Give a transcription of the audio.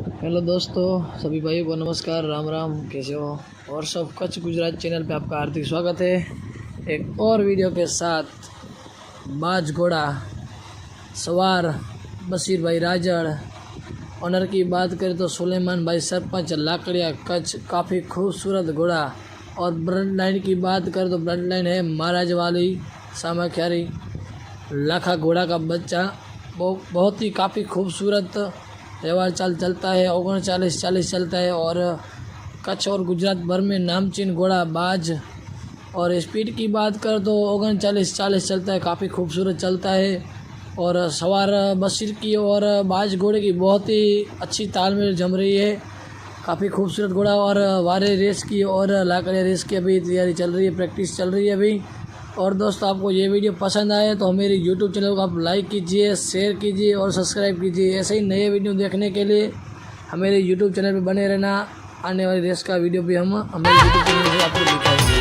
Hello दोस्तों, सभी भाइयों को नमस्कार, राम राम। कैसे हो? और सब कच्छ गुजरात चैनल पे आपका हार्दिक स्वागत है एक और वीडियो के साथ। बाज घोड़ा सवार बशीर भाई राजड़। ऑनर की बात करें तो सुलेमान भाई सरपंच लाकड़िया कच्छ, काफ़ी खूबसूरत घोड़ा। और ब्लड लाइन की बात करें तो ब्लड लाइन है महाराज वाली सामाख्यारी लाखा घोड़ा का बच्चा। वो बहुत ही काफ़ी खूबसूरत व्यवहार चाल चलता है, 39-40 चलता है। और कच्छ और गुजरात भर में नामचीन घोड़ा बाज। और स्पीड की बात कर तो 39-40 चलता है, काफ़ी खूबसूरत चलता है। और सवार बशीर की और बाज घोड़े की बहुत ही अच्छी तालमेल जम रही है, काफ़ी खूबसूरत घोड़ा। और वारे रेस की और लाकड़िया रेस की अभी तैयारी चल रही है, प्रैक्टिस चल रही है अभी। और दोस्तों, आपको ये वीडियो पसंद आए तो मेरी यूट्यूब चैनल को आप लाइक कीजिए, शेयर कीजिए और सब्सक्राइब कीजिए। ऐसे ही नए वीडियो देखने के लिए हमारे यूट्यूब चैनल पर बने रहना। आने वाली रेस का वीडियो भी हम हमारे यूट्यूब चैनल से आपको दिखाएंगे।